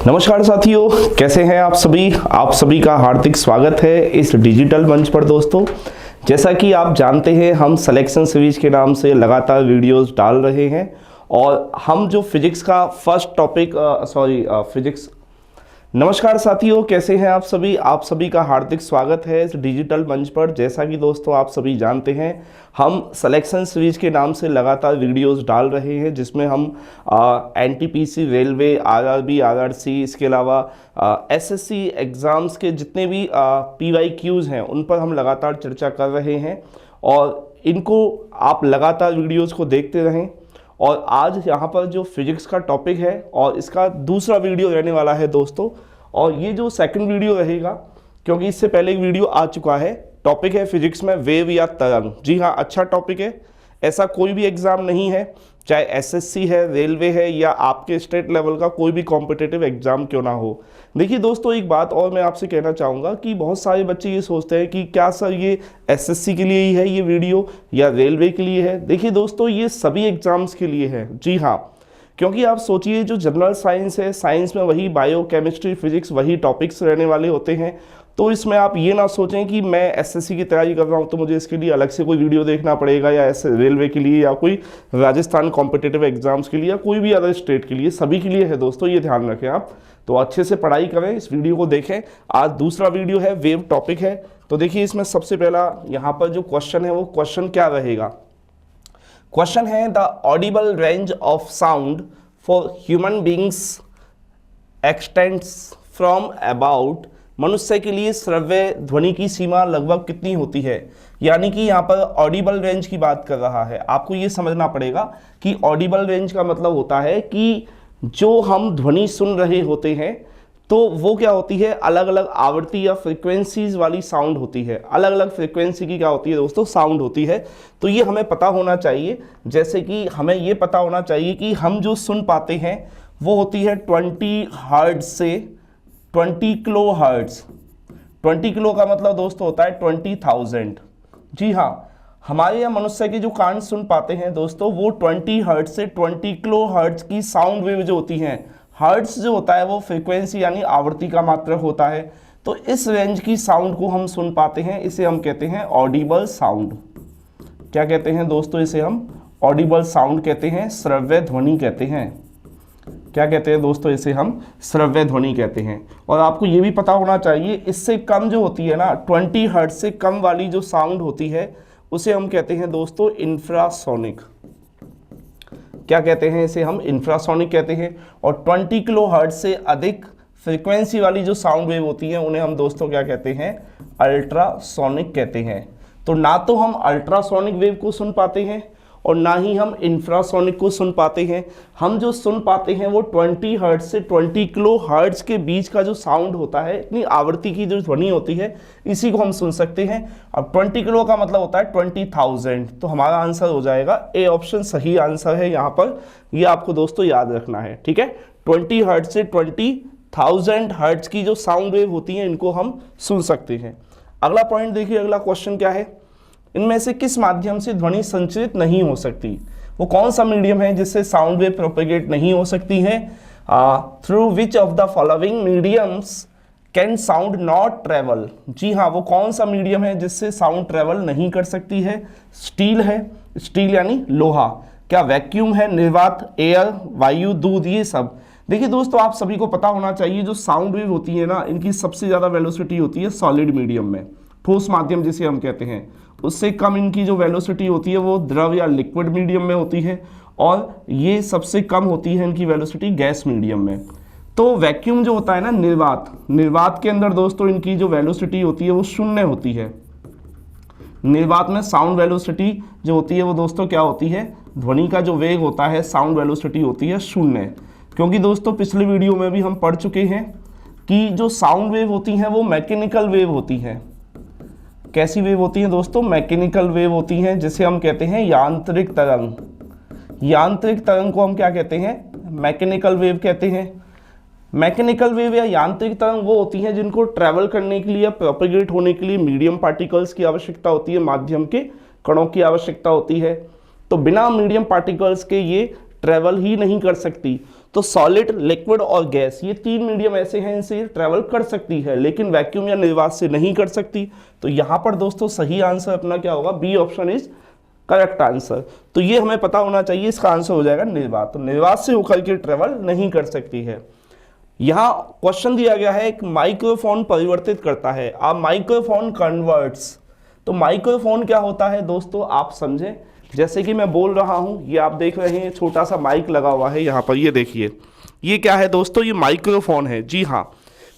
नमस्कार साथियों, कैसे हैं आप सभी का हार्दिक स्वागत है इस डिजिटल मंच पर। दोस्तों, जैसा कि आप जानते हैं, हम सिलेक्शन सीरीज के नाम से लगातार वीडियोस डाल रहे हैं और हम जो फिजिक्स का फर्स्ट टॉपिक फिजिक्स। नमस्कार साथियों, कैसे हैं आप सभी का हार्दिक स्वागत है इस डिजिटल मंच पर। जैसा कि दोस्तों आप सभी जानते हैं, हम सिलेक्शन सीरीज के नाम से लगातार वीडियोस डाल रहे हैं, जिसमें हम एनटीपीसी, रेलवे, आरआरबी, आरआरसी, इसके अलावा एसएससी एग्ज़ाम्स के जितने भी पीवाईक्यूज़ हैं उन पर हम लगातार चर्चा कर रहे हैं और इनको आप लगातार वीडियोज़ को देखते रहें। और आज यहाँ पर जो फिजिक्स का टॉपिक है और इसका दूसरा वीडियो रहने वाला है दोस्तों, और ये जो सेकंड वीडियो रहेगा, क्योंकि इससे पहले एक वीडियो आ चुका है। टॉपिक है फिजिक्स में वेव या तरंग। जी हाँ, अच्छा टॉपिक है। ऐसा कोई भी एग्ज़ाम नहीं है, चाहे एसएससी है, रेलवे है या आपके स्टेट लेवल का कोई भी कॉम्पिटिटिव एग्ज़ाम क्यों ना हो। देखिए दोस्तों, एक बात और मैं आपसे कहना चाहूँगा कि बहुत सारे बच्चे ये सोचते हैं कि क्या सर ये एसएससी के लिए ही है ये वीडियो या रेलवे के लिए है। देखिए दोस्तों, ये सभी एग्ज़ाम्स के लिए है। जी हाँ, क्योंकि आप सोचिए, जो जनरल साइंस है, साइंस में वही बायो, केमिस्ट्री, फिजिक्स वही टॉपिक्स रहने वाले होते हैं। तो इसमें आप ये ना सोचें कि मैं एसएससी की तैयारी कर रहा हूँ तो मुझे इसके लिए अलग से कोई वीडियो देखना पड़ेगा, या ऐसे रेलवे के लिए या कोई राजस्थान कॉम्पिटिटिव एग्जाम्स के लिए या कोई भी अदर स्टेट के लिए, सभी के लिए है दोस्तों, ये ध्यान रखें आप। तो अच्छे से पढ़ाई करें, इस वीडियो को देखें। आज दूसरा वीडियो है, वेव टॉपिक है। तो देखिए, इसमें सबसे पहला यहाँ पर जो क्वेश्चन है वो क्वेश्चन क्या रहेगा। क्वेश्चन है, the Audible range of sound for human beings extends from about. मनुष्य के लिए श्रव्य ध्वनि की सीमा लगभग कितनी होती है। यानी कि यहाँ पर ऑडिबल रेंज की बात कर रहा है। आपको ये समझना पड़ेगा कि ऑडिबल रेंज का मतलब होता है कि जो हम ध्वनि सुन रहे होते हैं तो वो क्या होती है, अलग अलग आवृत्ति या फ्रीक्वेंसीज वाली साउंड होती है। अलग अलग फ्रीक्वेंसी की क्या होती है दोस्तों, साउंड होती है। तो ये हमें पता होना चाहिए। जैसे कि हमें ये पता होना चाहिए कि हम जो सुन पाते हैं वो होती है 20 हर्ट्ज से 20 किलो हर्ट्ज। 20 किलो का मतलब दोस्तों होता है 20,000। जी हाँ, हमारे यहाँ मनुष्य के जो कान सुन पाते हैं दोस्तों, वो 20 हर्ट्ज से 20 किलो हर्ट्ज की साउंड वेव जो होती हैं। हर्ट्ज जो होता है वो फ्रीक्वेंसी यानी आवृत्ति का मात्रक होता है। तो इस रेंज की साउंड को हम सुन पाते हैं, इसे हम कहते हैं ऑडिबल साउंड। क्या कहते हैं दोस्तों, इसे हम ऑडिबल साउंड कहते हैं, श्रव्य ध्वनि कहते हैं। क्या कहते हैं दोस्तों, इसे हम श्रव्य ध्वनि कहते हैं। और आपको ये भी पता होना चाहिए, इससे कम जो होती है ना, 20 हर्ट्ज से कम वाली जो साउंड होती है उसे हम कहते हैं दोस्तों इंफ्रासोनिक। क्या कहते हैं, इसे हम इंफ्रासोनिक कहते हैं। और 20 किलो हर्ट्ज से अधिक फ्रीक्वेंसी वाली जो साउंड वेव होती है उन्हें हम दोस्तों क्या कहते हैं, अल्ट्रासोनिक कहते हैं। तो ना तो हम अल्ट्रासोनिक वेव को सुन पाते हैं और ना ही हम इंफ्रासोनिक को सुन पाते हैं। हम जो सुन पाते हैं वो 20 हर्ट्ज से 20 किलो हर्ट्ज के बीच का जो साउंड होता है, इतनी आवृत्ति की जो ध्वनि होती है, इसी को हम सुन सकते हैं। अब 20 किलो का मतलब होता है 20,000। तो हमारा आंसर हो जाएगा ए ऑप्शन, सही आंसर है यहाँ पर। ये आपको दोस्तों याद रखना है, ठीक है। 20 हर्ट्ज से 20,000 हर्ट्ज की जो साउंड वेव होती है, इनको हम सुन सकते हैं। अगला पॉइंट देखिए, अगला क्वेश्चन क्या है, इनमें से किस माध्यम से ध्वनि संचरित नहीं हो सकती। वो कौन सा मीडियम है जिससे साउंड वेव प्रोपेगेट नहीं हो सकती है। Through which of the following mediums can sound not travel. जी हाँ, वो कौन सा मीडियम है जिससे साउंड ट्रेवल नहीं कर सकती है। स्टील है, स्टील यानी लोहा। क्या वैक्यूम है, निर्वात, एयर, वायु, दूध, ये सब। देखिए दोस्तों, आप सभी को पता होना चाहिए, जो साउंड वेव होती है ना, इनकी सबसे ज़्यादा वेलोसिटी होती है सॉलिड मीडियम में, ठोस माध्यम जिसे हम कहते हैं। उससे कम इनकी जो वेलोसिटी होती है वो द्रव या लिक्विड मीडियम में होती है, और ये सबसे कम होती है इनकी वेलोसिटी गैस मीडियम में। तो वैक्यूम जो होता है ना, निर्वात के अंदर दोस्तों इनकी जो वेलोसिटी होती है वो शून्य होती है। निर्वात में साउंड वेलोसिटी जो होती है वो दोस्तों क्या होती है, ध्वनि का जो वेग होता है, साउंड वेलोसिटी होती है शून्य। क्योंकि दोस्तों पिछले वीडियो में भी हम पढ़ चुके हैं कि जो साउंड वेव होती हैं वो मैकेनिकल वेव होती हैं। कैसी वेव होती है दोस्तों, मैकेनिकल वेव होती हैं, जिसे हम कहते हैं यांत्रिक तरंग। यांत्रिक तरंग को हम क्या कहते हैं, मैकेनिकल वेव कहते हैं। मैकेनिकल वेव या यांत्रिक तरंग वो होती हैं जिनको ट्रैवल करने के लिए, प्रोपेगेट होने के लिए मीडियम पार्टिकल्स की आवश्यकता होती है, माध्यम के कणों की आवश्यकता होती है। तो बिना मीडियम पार्टिकल्स के ये ट्रैवल ही नहीं कर सकती। तो सॉलिड, लिक्विड और गैस, ये तीन मीडियम ऐसे हैं इनसे ट्रेवल कर सकती है, लेकिन वैक्यूम या निर्वात से नहीं कर सकती। तो यहां पर दोस्तों सही आंसर अपना क्या होगा, B option is correct answer. तो ये हमें पता होना चाहिए, इसका आंसर हो जाएगा निर्वात। तो निर्वात से होकर के ट्रेवल नहीं कर सकती है। यहां क्वेश्चन दिया गया है, एक माइक्रोफोन परिवर्तित करता है, आप माइक्रोफोन कन्वर्ट्स। तो माइक्रोफोन क्या होता है दोस्तों, आप समझें। जैसे कि मैं बोल रहा हूं, ये आप देख रहे हैं छोटा सा माइक लगा हुआ है यहाँ पर, ये देखिए, ये क्या है दोस्तों, ये माइक्रोफोन है। जी हाँ,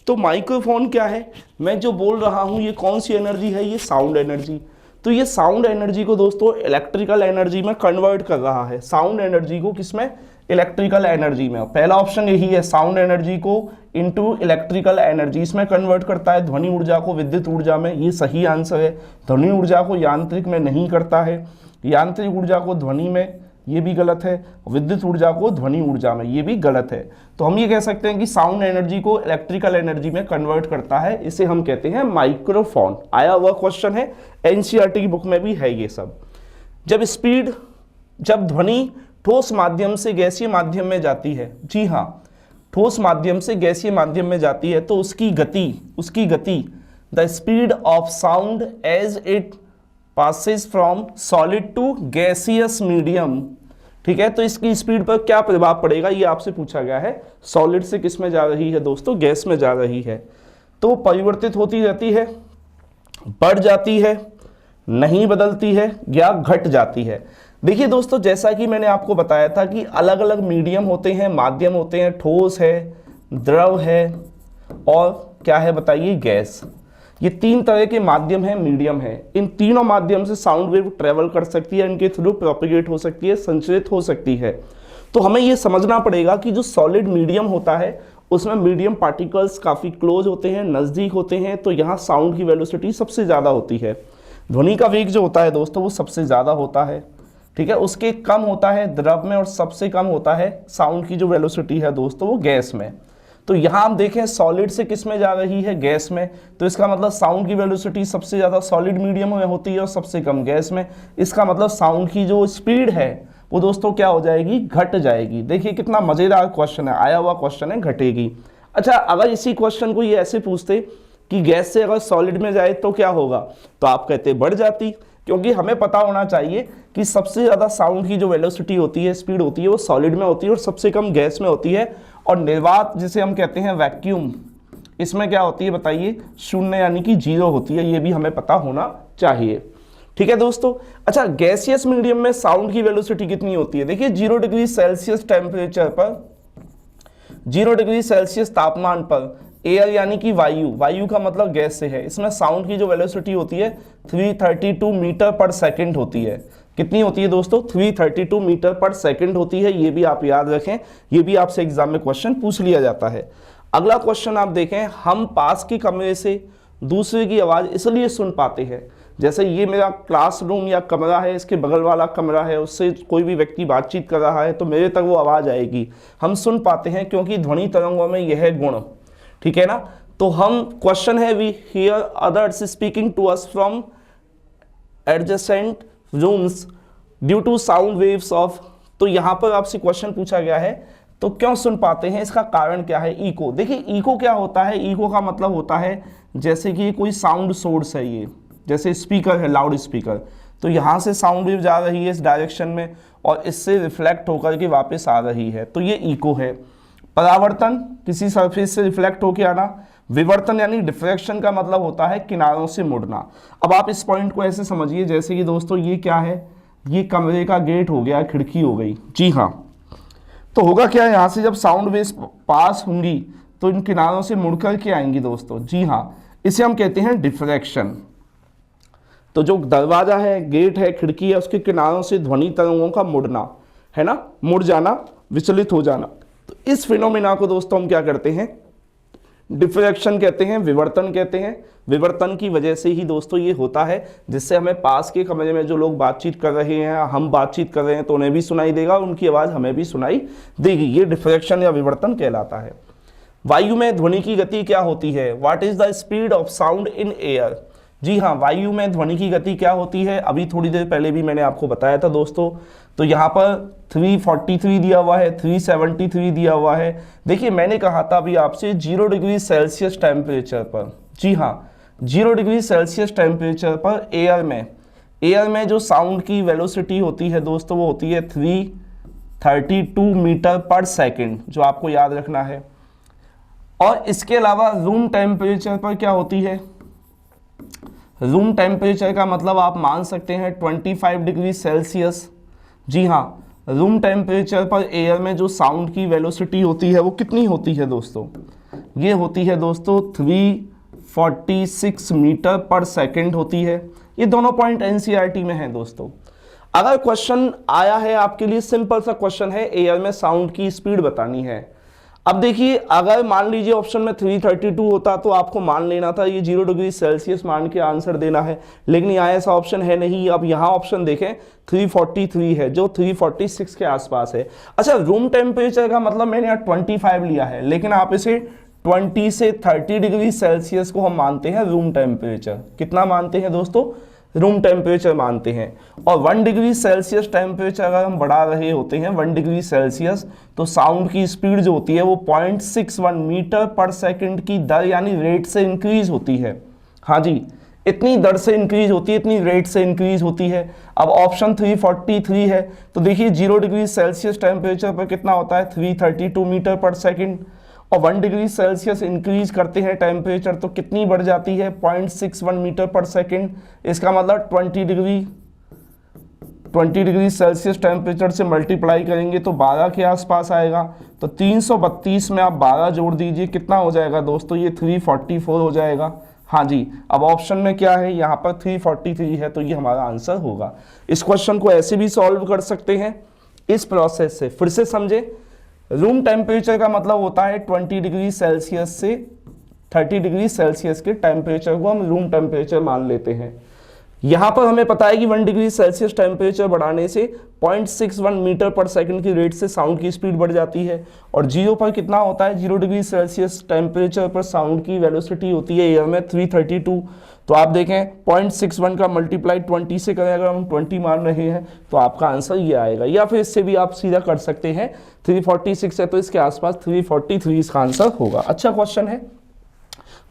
तो माइक्रोफोन क्या है, मैं जो बोल रहा हूं ये कौन सी एनर्जी है, ये साउंड एनर्जी। तो ये साउंड एनर्जी को दोस्तों इलेक्ट्रिकल एनर्जी में कन्वर्ट कर रहा है। साउंड एनर्जी को किसमें, इलेक्ट्रिकल एनर्जी में। पहला ऑप्शन यही है, साउंड एनर्जी को इनटू इलेक्ट्रिकल एनर्जी, इसमें कन्वर्ट करता है। ध्वनि ऊर्जा को विद्युत ऊर्जा में, ये सही आंसर है। ध्वनि ऊर्जा को यांत्रिक में नहीं करता है, यांत्रिक ऊर्जा को ध्वनि में, ये भी गलत है। विद्युत ऊर्जा को ध्वनि ऊर्जा में, ये भी गलत है। तो हम ये कह सकते हैं कि साउंड एनर्जी को इलेक्ट्रिकल एनर्जी में कन्वर्ट करता है, इसे हम कहते हैं माइक्रोफोन। आया हुआ क्वेश्चन है, एनसीईआरटी की बुक में भी है ये सब। जब ध्वनि ठोस माध्यम से गैसीय माध्यम में जाती है, जी हाँ, ठोस माध्यम से गैसीय माध्यम में जाती है, तो उसकी गति the speed of sound as it passes from solid to gaseous medium. ठीक है, तो इसकी स्पीड पर क्या प्रभाव पड़ेगा, ये आपसे पूछा गया है। सॉलिड से किस में जा रही है दोस्तों, गैस में जा रही है। तो परिवर्तित होती रहती है, बढ़ जाती है, नहीं बदलती है या घट जाती है। देखिए दोस्तों, जैसा कि मैंने आपको बताया था कि अलग अलग मीडियम होते हैं, माध्यम होते हैं, ठोस है, द्रव है और क्या है बताइए, गैस। ये तीन तरह के माध्यम है, मीडियम है। इन तीनों माध्यम से साउंड वेव ट्रेवल कर सकती है, इनके थ्रू प्रोपिगेट हो सकती है, संचरित हो सकती है। तो हमें ये समझना पड़ेगा कि जो सॉलिड मीडियम होता है उसमें मीडियम पार्टिकल्स काफ़ी क्लोज होते हैं, नज़दीक होते हैं, तो यहाँ साउंड की वेलोसिटी सबसे ज़्यादा होती है। ध्वनि का वेग जो होता है दोस्तों वो सबसे ज़्यादा होता है, ठीक है, उसके कम होता है द्रव में और सबसे कम होता है साउंड की जो वेलोसिटी है दोस्तों वो गैस में। तो यहाँ हम देखें सॉलिड से किस में जा रही है, गैस में, तो इसका मतलब साउंड की वेलोसिटी सबसे ज़्यादा सॉलिड मीडियम में होती है और सबसे कम गैस में। इसका मतलब साउंड की जो स्पीड है वो दोस्तों क्या हो जाएगी, घट जाएगी। देखिए कितना मज़ेदार क्वेश्चन है, आया हुआ क्वेश्चन है, घटेगी। अच्छा, अगर इसी क्वेश्चन को ये ऐसे पूछते कि गैस से अगर सॉलिड में जाए तो क्या होगा, तो आप कहते बढ़ जाती, क्योंकि हमें पता होना चाहिए कि सबसे ज़्यादा साउंड की जो वेलोसिटी होती है, स्पीड होती है, वो सॉलिड में होती है और सबसे कम गैस में होती है। और निर्वात जिसे हम कहते हैं वैक्यूम, इसमें क्या होती है बताइए, शून्य यानी कि जीरो होती है, ये भी हमें पता होना चाहिए। ठीक है दोस्तों। अच्छा, गैसियस मीडियम में साउंड की वेलोसिटी कितनी होती है, देखिए 0 डिग्री सेल्सियस टेम्परेचर पर, 0 डिग्री सेल्सियस तापमान पर एयर यानी कि वायु का मतलब गैस से है, इसमें साउंड की जो वेलोसिटी होती है 332 मीटर पर सेकंड होती है। कितनी होती है दोस्तों, 332 मीटर पर सेकंड होती है। ये भी आप याद रखें, ये भी आपसे एग्जाम में क्वेश्चन पूछ लिया जाता है। अगला क्वेश्चन आप देखें, हम पास के कमरे से दूसरे की आवाज़ इसलिए सुन पाते हैं, जैसे ये मेरा क्लासरूम या कमरा है, इसके बगल वाला कमरा है, उससे कोई भी व्यक्ति बातचीत कर रहा है तो मेरे तक वो आवाज़ आएगी, हम सुन पाते हैं क्योंकि ध्वनि तरंगों में यह गुण, ठीक है ना। तो हम क्वेश्चन है, we hear others speaking to us from adjacent rooms due to sound waves of, तो यहाँ पर आपसे क्वेश्चन पूछा गया है तो क्यों सुन पाते हैं, इसका कारण क्या है, इको। देखिए इको क्या होता है, इको का मतलब होता है जैसे कि कोई साउंड सोर्स है, ये जैसे स्पीकर है, लाउड स्पीकर, तो यहाँ से साउंड वेव जा रही है इस डायरेक्शन में और इससे रिफ्लेक्ट होकर के वापस आ रही है, तो ये इको है। परावर्तन, किसी सरफेस से रिफ्लेक्ट होकर आना। विवर्तन यानी डिफ्रैक्शन का मतलब होता है किनारों से मुड़ना। अब आप इस पॉइंट को ऐसे समझिए जैसे कि दोस्तों ये क्या है, ये कमरे का गेट हो गया, खिड़की हो गई, जी हाँ। तो होगा क्या, यहाँ से जब साउंड वेव्स पास होंगी तो इन किनारों से मुड़कर के आएंगी दोस्तों, जी हाँ, इसे हम कहते हैं डिफ्रैक्शन। तो जो दरवाजा है, गेट है, खिड़की है, उसके किनारों से ध्वनि तरंगों का मुड़ना है ना, मुड़ जाना, विचलित हो जाना, तो इस फिनोमिना को दोस्तों हम क्या करते हैं, डिफ्रैक्शन कहते हैं, विवर्तन कहते हैं। विवर्तन की वजह से ही दोस्तों ये होता है, जिससे हमें पास के कमरे में जो लोग बातचीत कर रहे हैं, हम बातचीत कर रहे हैं तो उन्हें भी सुनाई देगा, उनकी आवाज़ हमें भी सुनाई देगी, ये डिफ्रैक्शन या विवर्तन कहलाता है। वायु में ध्वनि की गति क्या होती है, what is the speed of sound in air, जी हाँ, वायु में ध्वनि की गति क्या होती है, अभी थोड़ी देर पहले भी मैंने आपको बताया था दोस्तों। तो यहाँ पर 343 दिया हुआ है, 373 दिया हुआ है। देखिए मैंने कहा था अभी आपसे 0 डिग्री सेल्सियस टेम्परेचर पर, जी हाँ 0 डिग्री सेल्सियस टेम्परेचर पर एयर में जो साउंड की वेलोसिटी होती है दोस्तों वो होती है 332 मीटर पर सेकेंड, जो आपको याद रखना है। और इसके अलावा रूम टेम्परेचर पर क्या होती है, रूम टेम्परेचर का मतलब आप मान सकते हैं 25 डिग्री सेल्सियस। जी हाँ, रूम टेम्परेचर पर एयर में जो साउंड की वेलोसिटी होती है वो कितनी होती है दोस्तों, ये होती है दोस्तों 346 मीटर पर सेकेंड होती है। ये दोनों पॉइंट एनसीईआरटी में है दोस्तों। अगर क्वेश्चन आया है आपके लिए, सिंपल सा क्वेश्चन है, एयर में साउंड की स्पीड बतानी है। अब देखिए अगर मान लीजिए ऑप्शन में 332 होता तो आपको मान लेना था ये 0 डिग्री सेल्सियस मान के आंसर देना है, लेकिन यहाँ ऐसा ऑप्शन है नहीं। अब यहाँ ऑप्शन देखें 343 है जो 346 के आसपास है। अच्छा, रूम टेम्परेचर का मतलब मैंने यहाँ 25 लिया है, लेकिन आप इसे 20 से 30 डिग्री सेल्सियस को हम मानते हैं रूम टेम्परेचर। कितना मानते हैं दोस्तों, रूम टेम्परेचर मानते हैं। और 1 डिग्री सेल्सियस टेम्परेचर अगर हम बढ़ा रहे होते हैं 1 डिग्री सेल्सियस, तो साउंड की स्पीड जो होती है वो 0.61 मीटर पर सेकंड की दर यानी रेट से इंक्रीज होती है। हाँ जी, इतनी दर से इंक्रीज होती है, इतनी रेट से इंक्रीज होती है। अब ऑप्शन 343 है, तो देखिए 0 डिग्री सेल्सियस टेम्परेचर पर कितना होता है 332 मीटर पर सेकंड, और 1 डिग्री सेल्सियस इंक्रीज करते हैं टेम्परेचर तो कितनी बढ़ जाती है 0.61 मीटर पर सेकंड। इसका मतलब 20 डिग्री सेल्सियस टेम्परेचर से मल्टीप्लाई करेंगे तो 12 के आसपास आएगा। तो 332 में आप 12 जोड़ दीजिए, कितना हो जाएगा दोस्तों, ये 344 हो जाएगा। हाँ जी, अब ऑप्शन में क्या है, यहाँ पर 343 है, तो ये हमारा आंसर होगा। इस क्वेश्चन को ऐसे भी सॉल्व कर सकते हैं इस प्रोसेस से। फिर से समझे, रूम टेम्परेचर का मतलब होता है 20 डिग्री सेल्सियस से 30 डिग्री सेल्सियस के टेम्परेचर को हम रूम टेम्परेचर मान लेते हैं। यहाँ पर हमें पता है कि 1 डिग्री सेल्सियस टेम्परेचर बढ़ाने से 0.61 मीटर पर सेकंड की रेट से साउंड की स्पीड बढ़ जाती है। और 0 पर कितना होता है, 0 डिग्री सेल्सियस टेम्परेचर पर साउंड की वेलोसिटी होती है एयर में 332। तो आप देखें 0.61 का मल्टीप्लाई 20 से करें, अगर हम 20 मान रहे हैं तो आपका आंसर ये आएगा। या फिर इससे भी आप सीधा कर सकते हैं, 346 है तो इसके आसपास 343 इसका आंसर होगा। अच्छा क्वेश्चन है।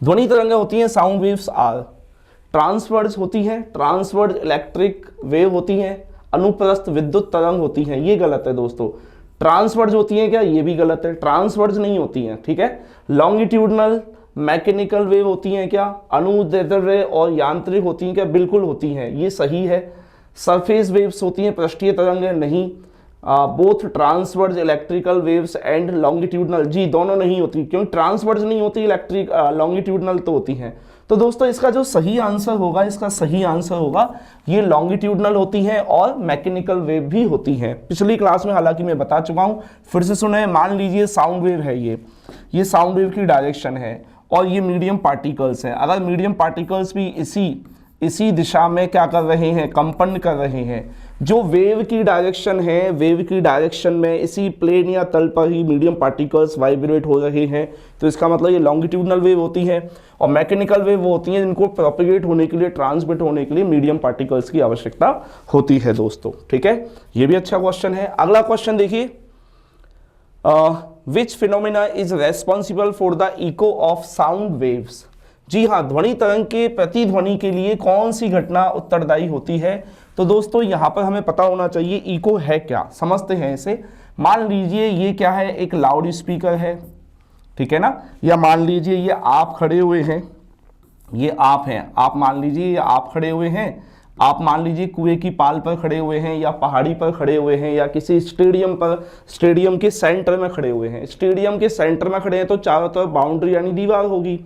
ध्वनि तरंगें होती हैं, साउंड वेव्स आर ट्रांसवर्स होती हैं, ट्रांसवर्स इलेक्ट्रिक वेव होती हैं, अनुप्रस्थ विद्युत तरंग होती हैं। ये गलत है दोस्तों। ट्रांसवर्स होती हैं क्या, ये भी गलत है, ट्रांसवर्स नहीं होती हैं, ठीक है। लॉन्गिट्यूडनल मैकेनिकल वेव होती हैं क्या, अनुदैर्ध्य और यांत्रिक होती हैं क्या, बिल्कुल होती हैं, ये सही है। सरफेस वेव्स होती हैं, पृष्ठीय तरंगें नहीं। Both transverse electrical waves and longitudinal, जी दोनों नहीं होती, क्योंकि ट्रांसवर्स नहीं होती, इलेक्ट्रिक लॉन्गिट्यूडनल तो होती हैं। तो दोस्तों इसका जो सही आंसर होगा, इसका सही आंसर होगा ये लॉन्गिट्यूडनल होती हैं और मैकेनिकल वेव भी होती हैं। पिछली क्लास में हालांकि मैं बता चुका हूं, फिर से सुने। मान लीजिए साउंड वेव है, ये साउंड वेव की डायरेक्शन है और ये मीडियम पार्टिकल्स हैं। अगर मीडियम पार्टिकल्स भी इसी दिशा में क्या कर रहे हैं, कंपन कर रहे हैं, जो वेव की डायरेक्शन है, वेव की डायरेक्शन में इसी प्लेन या तल पर ही मीडियम पार्टिकल्स वाइब्रेट हो रहे हैं, तो इसका मतलब ये लॉन्गिट्यूडनल वेव होती है। और मैकेनिकल वेव वो होती हैं जिनको प्रोपेगेट होने के लिए, ट्रांसमिट होने के लिए मीडियम पार्टिकल्स की आवश्यकता होती है दोस्तों, ठीक है। ये भी अच्छा क्वेश्चन है। अगला क्वेश्चन देखिए, which phenomena is responsible for the echo of sound waves. जी हाँ, ध्वनि तरंग के प्रतिध्वनि के लिए कौन सी घटना उत्तरदायी होती है। तो दोस्तों यहाँ पर हमें पता होना चाहिए इको है क्या, समझते हैं इसे। मान लीजिए ये क्या है, एक लाउड स्पीकर है, ठीक है ना। या मान लीजिए ये आप खड़े हुए हैं, ये आप हैं, आप मान लीजिए ये आप खड़े हुए हैं, आप मान लीजिए कुएं की पाल पर खड़े हुए हैं, या पहाड़ी पर खड़े हुए हैं, या किसी स्टेडियम पर, स्टेडियम के सेंटर में खड़े हुए हैं। स्टेडियम के सेंटर में खड़े हैं तो चारों तरफ बाउंड्री यानी दीवार होगी।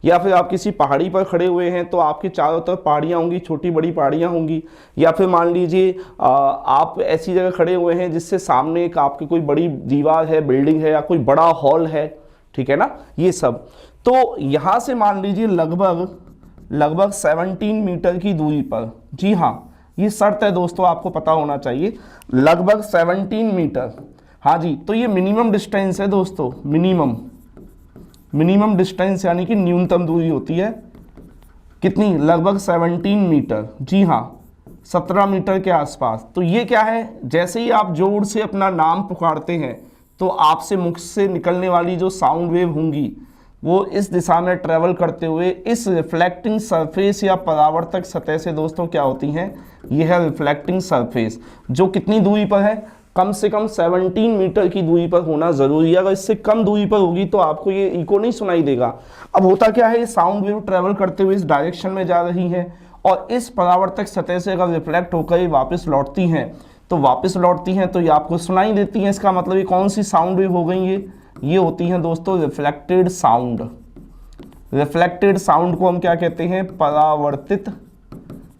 या फिर आप किसी पहाड़ी पर खड़े हुए हैं तो आपके चारों तरफ पहाड़ियाँ होंगी, छोटी बड़ी पहाड़ियाँ होंगी। या फिर मान लीजिए आप ऐसी जगह खड़े हुए हैं जिससे सामने एक आपकी कोई बड़ी दीवार है, बिल्डिंग है, या कोई बड़ा हॉल है, ठीक है ना, ये सब। तो यहाँ से मान लीजिए लगभग 17 मीटर की दूरी पर, जी हाँ ये शर्त है दोस्तों, आपको पता होना चाहिए, लगभग 17 मीटर। हाँ जी, तो ये मिनिमम डिस्टेंस है दोस्तों, मिनिमम डिस्टेंस यानी कि न्यूनतम दूरी होती है कितनी, लगभग 17 मीटर, जी हाँ 17 मीटर के आसपास। तो ये क्या है, जैसे ही आप जोर से अपना नाम पुकारते हैं तो आपसे मुख से निकलने वाली जो साउंड वेव होंगी वो इस दिशा में ट्रेवल करते हुए इस रिफ्लेक्टिंग सरफेस या परावर्तक सतह से दोस्तों क्या होती हैं, ये है रिफ्लेक्टिंग सरफेस, जो कितनी दूरी पर है, कम से कम 17 मीटर की दूरी पर होना जरूरी है। अगर इससे कम दूरी पर होगी तो आपको ये इको नहीं सुनाई देगा। अब होता क्या है, साउंड वेव ट्रेवल करते हुए इस डायरेक्शन में जा रही है और इस परावर्तक सतह से अगर रिफ्लेक्ट होकर ये वापस लौटती हैं तो ये आपको सुनाई देती हैं। इसका मतलब ये कौन सी साउंड वेव हो गई, ये होती हैं दोस्तों रिफ्लेक्टेड साउंड। रिफ्लेक्टेड साउंड को हम क्या कहते हैं, परावर्तित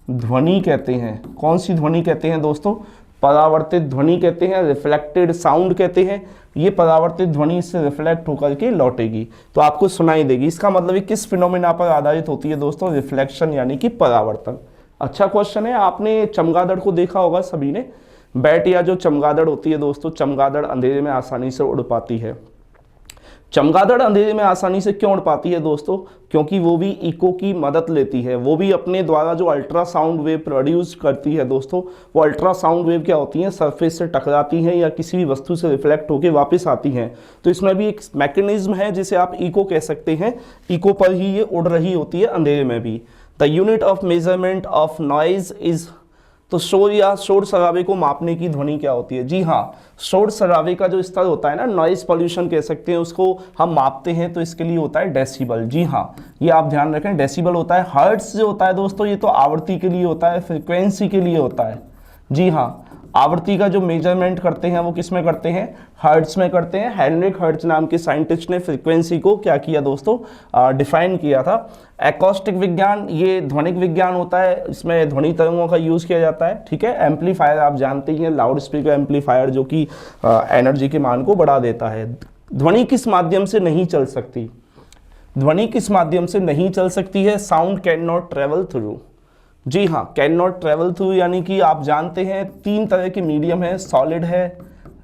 ध्वनि कहते हैं। कौन सी ध्वनि कहते हैं दोस्तों, परावर्तित ध्वनि कहते हैं, रिफ्लेक्टेड साउंड कहते हैं। ये परावर्तित ध्वनि इससे रिफ्लेक्ट होकर के लौटेगी तो आपको सुनाई देगी। इसका मतलब ये किस फिनोमेना पर आधारित होती है दोस्तों, रिफ्लेक्शन यानी कि परावर्तन। अच्छा क्वेश्चन है, आपने चमगादड़ को देखा होगा सभी ने। बैट या जो चमगादड़ होती है दोस्तों, चमगादड़ अंधेरे में आसानी से उड़ पाती है। चमगादड़ अंधेरे में आसानी से क्यों उड़ पाती है दोस्तों, क्योंकि वो भी इको की मदद लेती है। वो भी अपने द्वारा जो अल्ट्रासाउंड वेव प्रोड्यूस करती है दोस्तों, वो अल्ट्रासाउंड वेव क्या होती हैं, सरफेस से टकराती हैं या किसी भी वस्तु से रिफ्लेक्ट होकर वापस आती हैं। तो इसमें भी एक मैकेनिज्म है जिसे आप इको कह सकते हैं। इको पर ही ये उड़ रही होती है अंधेरे में भी। The unit of measurement of noise is, तो शोर या शोर शराबे को मापने की ध्वनि क्या होती है, जी हाँ शोर शराबे का जो स्तर होता है ना, नॉइज पॉल्यूशन कह सकते हैं, उसको हम मापते हैं तो इसके लिए होता है डेसिबल। जी हाँ, ये आप ध्यान रखें, डेसिबल होता है। हर्ट्ज जो होता है दोस्तों, ये तो आवृत्ति के लिए होता है, फ्रीक्वेंसी के लिए होता है। जी हाँ, आवृत्ति का जो मेजरमेंट करते हैं वो किस में करते हैं, हर्ट्ज में करते हैं। हेनरिक हर्ट्ज नाम के साइंटिस्ट ने फ्रीक्वेंसी को क्या किया दोस्तों, डिफाइन किया था। एकॉस्टिक विज्ञान, ये ध्वनिक विज्ञान होता है, इसमें ध्वनि तरंगों का यूज किया जाता है। ठीक है, एम्पलीफायर आप जानते ही हैं, लाउड स्पीकर एम्पलीफायर जो कि एनर्जी के मान को बढ़ा देता है। ध्वनि किस माध्यम से नहीं चल सकती, ध्वनि किस माध्यम से नहीं चल सकती है, sound can not travel through. जी हाँ, कैन नॉट ट्रेवल थ्रू यानी कि आप जानते हैं 3 तरह के मीडियम है, सॉलिड है,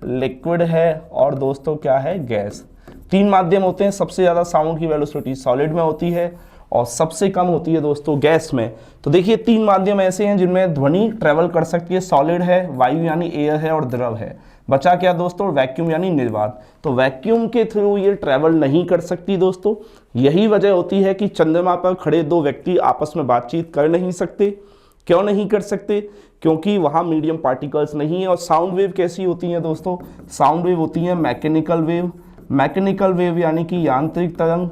लिक्विड है और दोस्तों क्या है, गैस। 3 माध्यम होते हैं। सबसे ज़्यादा साउंड की वेलोसिटी सॉलिड में होती है और सबसे कम होती है दोस्तों गैस में। तो देखिए 3 माध्यम ऐसे हैं जिनमें ध्वनि ट्रेवल कर सकती है। सॉलिड है, वायु यानी एयर है और द्रव है। बचा क्या दोस्तों, वैक्यूम यानी निर्वात। तो वैक्यूम के थ्रू ये ट्रेवल नहीं कर सकती दोस्तों। यही वजह होती है कि चंद्रमा पर खड़े 2 व्यक्ति आपस में बातचीत कर नहीं सकते। क्यों नहीं कर सकते, क्योंकि वहाँ मीडियम पार्टिकल्स नहीं है। और साउंड वेव कैसी होती हैं दोस्तों, साउंड वेव होती हैं मैकेनिकल वेव। मैकेनिकल वेव यानी कि यांत्रिक तरंग।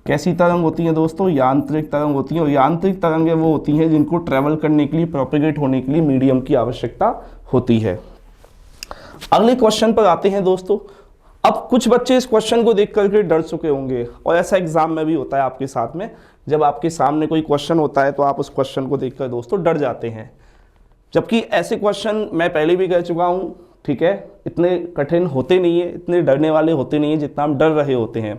कैसी तरंग होती है दोस्तों, यांत्रिक तरंग होती है। और यांत्रिक तरंगें वो होती हैं जिनको ट्रेवल करने के लिए, प्रोपेगेट होने के लिए मीडियम की आवश्यकता होती है। अगले क्वेश्चन पर आते हैं दोस्तों। अब कुछ बच्चे इस क्वेश्चन को देख करके डर चुके होंगे और ऐसा एग्जाम में भी होता है आपके साथ में। जब आपके सामने कोई क्वेश्चन होता है तो आप उस क्वेश्चन को देखकर दोस्तों डर जाते हैं, जबकि ऐसे क्वेश्चन मैं पहले भी कह चुका हूँ। ठीक है, इतने कठिन होते नहीं है, इतने डरने वाले होते नहीं है जितना हम डर रहे होते हैं।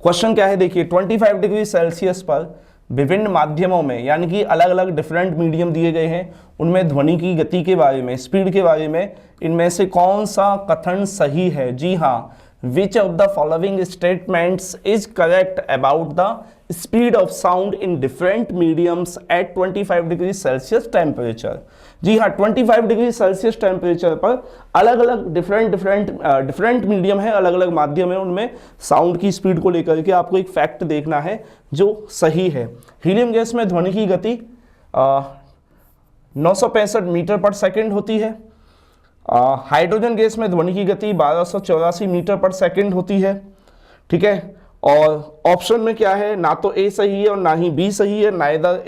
क्वेश्चन क्या है देखिए, 25 डिग्री सेल्सियस पर विभिन्न माध्यमों में, यानी कि अलग अलग डिफरेंट मीडियम दिए गए हैं, उनमें ध्वनि की गति के बारे में, स्पीड के बारे में, इनमें से कौन सा कथन सही है। जी हाँ, which of the following statements is correct about the speed of sound in different mediums at 25 degree Celsius temperature. जी हाँ, 25 डिग्री सेल्सियस टेम्परेचर पर अलग अलग डिफरेंट मीडियम है, अलग अलग माध्यम है, उनमें साउंड की स्पीड को लेकर के आपको एक फैक्ट देखना है जो सही है। हीलियम गैस में ध्वनि की गति 965 मीटर पर सेकंड होती है। हाइड्रोजन गैस में ध्वनि की गति 1284 मीटर पर सेकंड होती है। ठीक है, और ऑप्शन में क्या है, ना तो ए सही है और ना ही बी सही है। Neither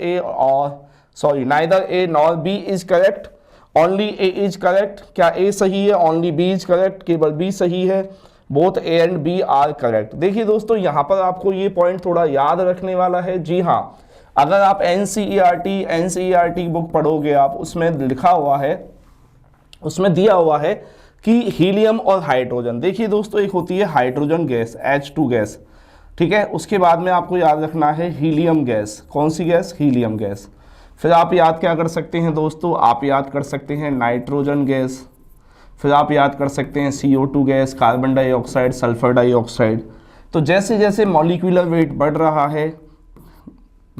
A nor B is correct, only A is correct. क्या ए सही है, ओनली बी इज करेक्ट, केवल बी सही है। Both A and B are correct. देखिए दोस्तों, यहाँ पर आपको ये पॉइंट थोड़ा याद रखने वाला है। जी हाँ, अगर आप एनसीईआरटी बुक पढ़ोगे आप, उसमें लिखा हुआ है, उसमें दिया हुआ है कि हीलियम और हाइड्रोजन। देखिए दोस्तों, एक होती है हाइड्रोजन गैस, H2 गैस। ठीक है, उसके बाद में आपको याद रखना है हीलियम गैस। कौन सी गैस, हीलियम गैस। फिर आप याद क्या कर सकते हैं दोस्तों, आप याद कर सकते हैं नाइट्रोजन गैस। फिर आप याद कर सकते हैं CO2 gas, carbon dioxide, sulphur dioxide. तो जैसे जैसे मॉलिक्यूलर वेट बढ़ रहा है,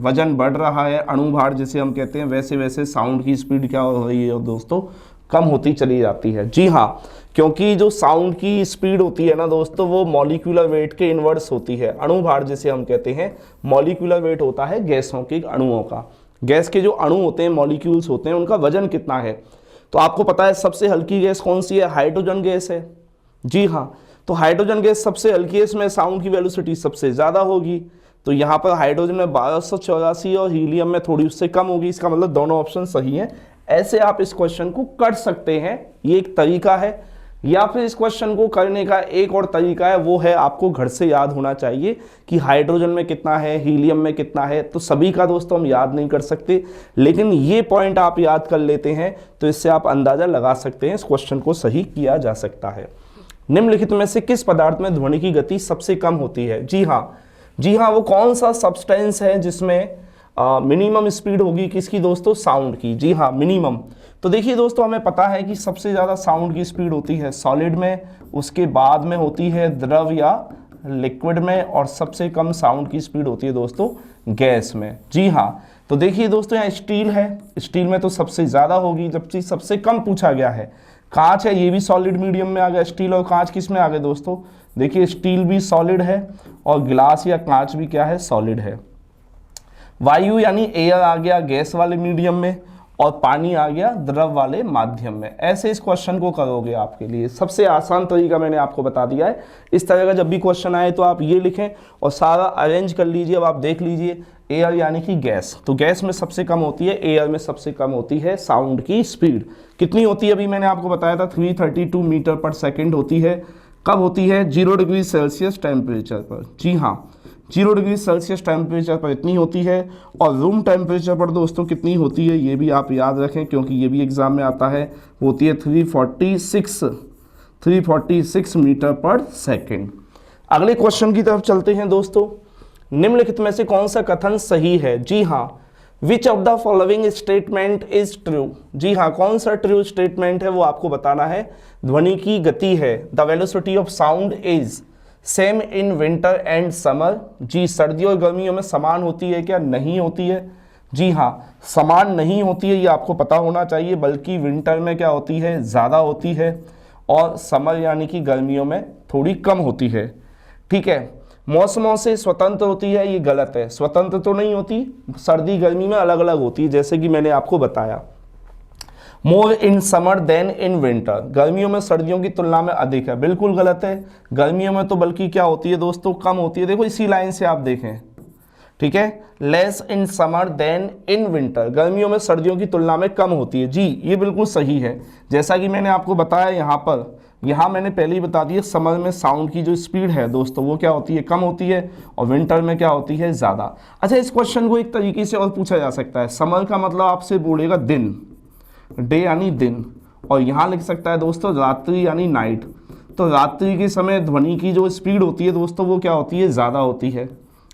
वजन बढ़ रहा है, अणुभार जिसे हम कहते हैं, वैसे वैसे साउंड की स्पीड क्या हो रही है दोस्तों, कम होती चली जाती है। जी हाँ, क्योंकि जो साउंड की स्पीड होती है ना दोस्तों, वो मॉलिक्यूलर वेट के इन्वर्स होती है। अणुभार जिसे हम कहते हैं, मॉलिक्यूलर वेट होता है गैसों के अणुओं का। गैस के जो अणु होते हैं, मॉलिक्यूल्स होते हैं, उनका वजन कितना है। तो आपको पता है सबसे हल्की गैस कौन सी है, हाइड्रोजन गैस है। जी हाँ, तो हाइड्रोजन गैस सबसे हल्की है, इसमें साउंड की वेलोसिटी सबसे ज़्यादा होगी। तो यहाँ पर हाइड्रोजन में 1284 और हीलियम में थोड़ी उससे कम होगी। इसका मतलब दोनों ऑप्शन सही हैं। ऐसे आप इस क्वेश्चन को कर सकते हैं, ये एक तरीका है। या फिर इस क्वेश्चन को करने का एक और तरीका है, वो है आपको घर से याद होना चाहिए कि हाइड्रोजन में कितना है, हीलियम में कितना है। तो सभी का दोस्तों हम याद नहीं कर सकते, लेकिन ये पॉइंट आप याद कर लेते हैं तो इससे आप अंदाजा लगा सकते हैं, इस क्वेश्चन को सही किया जा सकता है। निम्नलिखित में से किस पदार्थ में ध्वनि की गति सबसे कम होती है। जी हाँ, वो कौन सा सब्सटेंस है जिसमें मिनिमम स्पीड होगी किसकी दोस्तों, साउंड की। जी हाँ, मिनिमम। तो देखिए दोस्तों, हमें पता है कि सबसे ज़्यादा साउंड की स्पीड होती है सॉलिड में, उसके बाद में होती है द्रव या लिक्विड में, और सबसे कम साउंड की स्पीड होती है दोस्तों गैस में। जी हाँ, तो देखिए दोस्तों, यहाँ स्टील है, स्टील में तो सबसे ज़्यादा होगी, जबकि सबसे कम पूछा गया है कांच है, ये भी सॉलिड मीडियम में आ गया। स्टील और कांच किस में आ गए दोस्तों, देखिए स्टील भी सॉलिड है और गिलास या कांच भी क्या है, सॉलिड है। वायु यानी एयर आ गया गैस वाले मीडियम में, और पानी आ गया द्रव वाले माध्यम में। ऐसे इस क्वेश्चन को करोगे, आपके लिए सबसे आसान तरीका मैंने आपको बता दिया है। इस तरह का जब भी क्वेश्चन आए तो आप ये लिखें और सारा अरेंज कर लीजिए। अब आप देख लीजिए, एयर यानी कि गैस, तो गैस में सबसे कम होती है, एयर में सबसे कम होती है साउंड की स्पीड। कितनी होती है, अभी मैंने आपको बताया था 332 मीटर पर सेकेंड होती है। कब होती है, 0 डिग्री सेल्सियस टेम्परेचर पर। जी हाँ, 0 डिग्री सेल्सियस टेम्परेचर पर इतनी होती है। और रूम टेम्परेचर पर दोस्तों कितनी होती है, ये भी आप याद रखें, क्योंकि ये भी एग्जाम में आता है। होती है 346 मीटर पर सेकेंड। अगले क्वेश्चन की तरफ चलते हैं दोस्तों। निम्नलिखित में से कौन सा कथन सही है। जी हाँ, which of the following statement is true. जी हाँ, कौन सा ट्रू स्टेटमेंट है वो आपको बताना है। ध्वनि की गति है, the velocity of sound is same in winter and summer. जी, सर्दियों और गर्मियों में समान होती है क्या, नहीं होती है। जी हाँ, समान नहीं होती है, ये आपको पता होना चाहिए, बल्कि विंटर में क्या होती है, ज़्यादा होती है, और समर यानी कि गर्मियों में थोड़ी कम होती है। ठीक है, मौसमों से स्वतंत्र होती है, ये गलत है। स्वतंत्र तो नहीं होती, सर्दी गर्मी में अलग अलग होती है, जैसे कि मैंने आपको बताया। More in summer than in winter, गर्मियों में सर्दियों की तुलना में अधिक है, बिल्कुल गलत है। गर्मियों में तो बल्कि क्या होती है दोस्तों, कम होती है। देखो इसी लाइन से आप देखें, ठीक है, less in summer than in winter, गर्मियों में सर्दियों की तुलना में कम होती है। जी, ये बिल्कुल सही है। जैसा कि मैंने आपको बताया यहाँ मैंने पहले ही बता दिया, समर में साउंड की जो स्पीड है दोस्तों वो क्या होती है, कम होती है, और विंटर में क्या होती है, ज़्यादा। अच्छा, इस क्वेश्चन को एक तरीके से और पूछा जा सकता है। समर का मतलब आपसे बोलेगा दिन, डे यानी दिन, और यहाँ लिख सकता है दोस्तों रात्रि यानी नाइट। तो रात्रि के समय ध्वनि की जो स्पीड होती है दोस्तों वो क्या होती है, ज़्यादा होती है।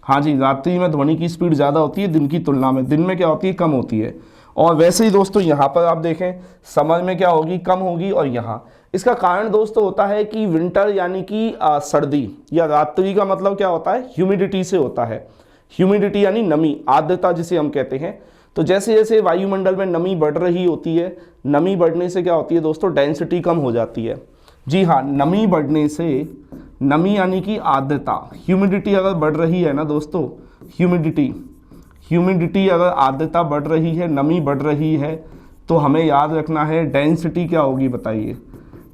हाँ जी, रात्रि में ध्वनि की स्पीड ज़्यादा होती है दिन की तुलना में, दिन में क्या होती है, कम होती है। और वैसे ही दोस्तों यहाँ पर आप देखें, समर में क्या होगी, कम होगी। और यहाँ इसका कारण दोस्तों होता है कि विंटर यानी कि सर्दी, या रात्रि का मतलब क्या होता है, ह्यूमिडिटी से होता है। ह्यूमिडिटी यानी नमी, आर्द्रता जिसे हम कहते हैं। तो जैसे जैसे वायुमंडल में नमी बढ़ रही होती है, नमी बढ़ने से क्या होती है दोस्तों, डेंसिटी कम हो जाती है। जी हाँ, नमी बढ़ने से, नमी यानी कि आर्द्रता, ह्यूमिडिटी अगर बढ़ रही है ना दोस्तों, ह्यूमिडिटी अगर आर्द्रता बढ़ रही है, नमी बढ़ रही है, तो हमें याद रखना है डेंसिटी क्या होगी, बताइए।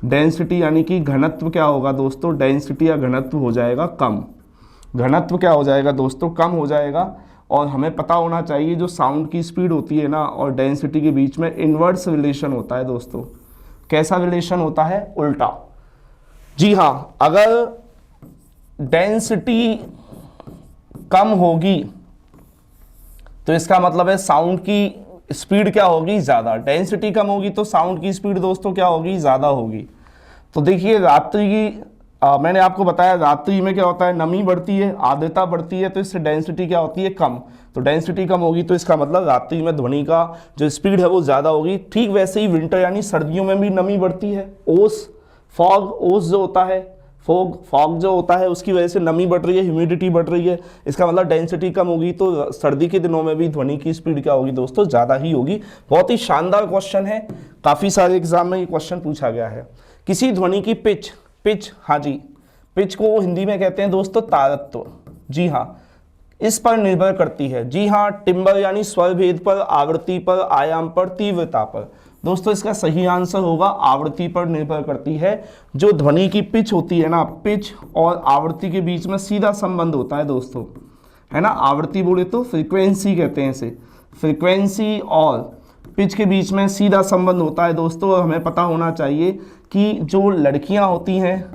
डेंसिटी यानी कि घनत्व क्या होगा दोस्तों, डेंसिटी या घनत्व हो जाएगा कम। घनत्व क्या हो जाएगा दोस्तों, कम हो जाएगा। और हमें पता होना चाहिए जो साउंड की स्पीड होती है ना और डेंसिटी के बीच में इन्वर्स रिलेशन होता है दोस्तों। कैसा रिलेशन होता है, उल्टा। जी हाँ, अगर डेंसिटी कम होगी तो इसका मतलब है साउंड की स्पीड क्या होगी, ज़्यादा। डेंसिटी कम होगी तो साउंड की स्पीड दोस्तों क्या होगी, ज़्यादा होगी। तो देखिए रात्रि की मैंने आपको बताया, रात्रि में क्या होता है, नमी बढ़ती है, आर्द्रता बढ़ती है, तो इससे डेंसिटी क्या होती है, कम। तो डेंसिटी कम होगी तो इसका मतलब रात्रि में ध्वनि का जो स्पीड है वो ज़्यादा होगी। ठीक वैसे ही विंटर यानी सर्दियों में भी नमी बढ़ती है। ओस, फॉग, ओस जो होता है, फॉग जो होता है उसकी वजह से नमी बढ़ रही है, ह्यूमिडिटी बढ़ रही है, इसका मतलब डेंसिटी कम होगी, तो सर्दी के दिनों में भी ध्वनि की स्पीड क्या होगी दोस्तों, ज़्यादा ही होगी। बहुत ही शानदार क्वेश्चन है, काफ़ी सारे एग्जाम में ये क्वेश्चन पूछा गया है। किसी ध्वनि की पिच, हाँ जी, पिच को हिंदी में कहते हैं दोस्तों तारत्व। जी हाँ, इस पर निर्भर करती है। जी हाँ, टिम्बर यानी स्वर भेद पर, आवृत्ति पर, आयाम पर, तीव्रता पर। दोस्तों इसका सही आंसर होगा आवृत्ति पर निर्भर करती है। जो ध्वनि की पिच होती है ना, पिच और आवृत्ति के बीच में सीधा संबंध होता है दोस्तों, है ना। आवृत्ति बोले तो फ्रीक्वेंसी कहते हैं इसे, फ्रीक्वेंसी और पिच के बीच में सीधा संबंध होता है दोस्तों। हमें पता होना चाहिए कि जो लड़कियां होती हैं,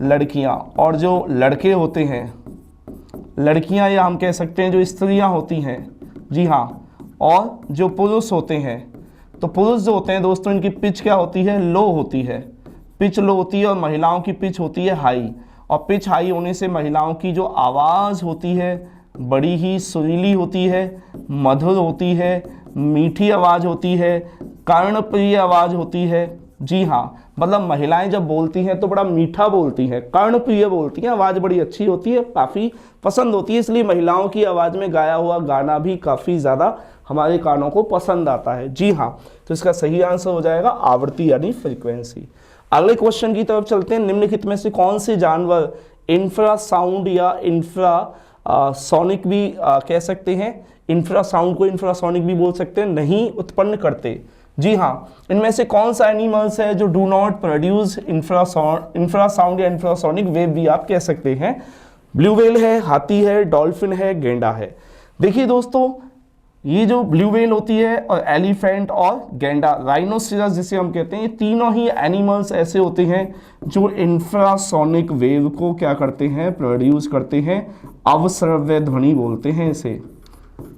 लड़कियां और जो लड़के होते हैं, लड़कियां या हम कह सकते हैं जो स्त्रियां होती हैं, जी हाँ, और जो पुरुष होते हैं, तो पुरुष जो होते हैं दोस्तों इनकी पिच क्या होती है, लो होती है, पिच लो होती है, और महिलाओं की पिच होती है हाई। और पिच हाई होने से महिलाओं की जो आवाज़ होती है बड़ी ही सुरीली होती है, मधुर होती है, मीठी आवाज़ होती है, कर्णप्रिय आवाज़ होती है। जी हाँ, मतलब महिलाएं जब बोलती हैं तो बड़ा मीठा बोलती हैं, कर्णप्रिय बोलती हैं, आवाज़ बड़ी अच्छी होती है, काफ़ी पसंद होती है, इसलिए महिलाओं की आवाज़ में गाया हुआ गाना भी काफ़ी ज़्यादा हमारे कानों को पसंद आता है। जी हाँ, तो इसका सही आंसर हो जाएगा आवृत्ति यानी फ्रीक्वेंसी। अगले क्वेश्चन की तरफ चलते हैं। निम्नलिखित में से कौन से जानवर इंफ्रासाउंड या इंफ्रासोनिक भी कह सकते हैं, इंफ्रासाउंड को इंफ्रासोनिक भी बोल सकते हैं, नहीं उत्पन्न करते। जी हाँ, इनमें से कौन सा एनिमल्स है जो डू नॉट प्रोड्यूस इंफ्रासाउंड या इंफ्रासोनिक वेव भी आप कह सकते हैं। ब्लू व्हेल है, हाथी है, डॉल्फिन है, गेंडा है। देखिए दोस्तों, ये जो ब्लू व्हेल होती है और एलिफेंट और गेंडा, राइनोसिरस जिसे हम कहते हैं, ये तीनों ही एनिमल्स ऐसे होते हैं जो इंफ्रासोनिक वेव को क्या करते हैं, प्रोड्यूस करते हैं। अवश्रव्य ध्वनि बोलते हैं इसे,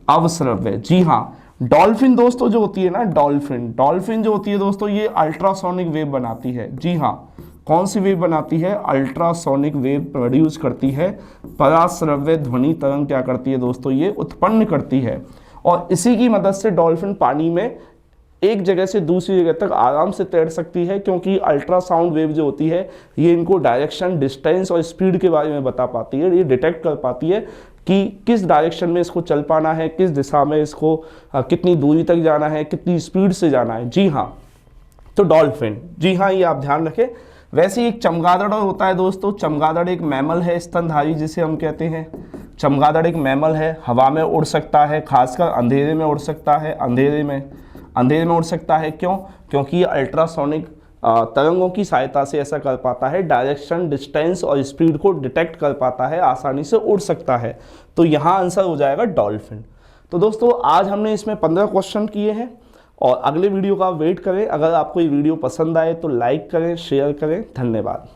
अवश्रव्य। जी हाँ, डॉल्फिन दोस्तों जो होती है ना, डॉल्फिन जो होती है दोस्तों, ये अल्ट्रासोनिक वेव बनाती है। जी हाँ, कौन सी वेव बनाती है, अल्ट्रासोनिक वेव प्रोड्यूस करती है। पराश्रव्य ध्वनि तरंग क्या करती है दोस्तों, ये उत्पन्न करती है, और इसी की मदद से डॉल्फिन पानी में एक जगह से दूसरी जगह तक आराम से तैर सकती है, क्योंकि अल्ट्रासाउंड वेव जो होती है ये इनको डायरेक्शन, डिस्टेंस और स्पीड के बारे में बता पाती है। ये डिटेक्ट कर पाती है कि किस डायरेक्शन में इसको चल पाना है, किस दिशा में इसको कितनी दूरी तक जाना है, कितनी स्पीड से जाना है। जी हाँ, तो डॉल्फिन, जी हाँ, ये आप ध्यान रखें। वैसे ही एक चमगादड़ होता है दोस्तों, चमगादड़ एक मैमल है, स्तनधारी जिसे हम कहते हैं। चमगादड़ एक मैमल है, हवा में उड़ सकता है, खासकर अंधेरे में उड़ सकता है, अंधेरे में उड़ सकता है। क्यों? क्योंकि ये अल्ट्रासोनिक तरंगों की सहायता से ऐसा कर पाता है, डायरेक्शन, डिस्टेंस और स्पीड को डिटेक्ट कर पाता है, आसानी से उड़ सकता है। तो यहाँ आंसर हो जाएगा डॉल्फिन। तो दोस्तों आज हमने इसमें 15 क्वेश्चन किए हैं, और अगले वीडियो का वेट करें। अगर आपको ये वीडियो पसंद आए तो लाइक करें, शेयर करें। धन्यवाद।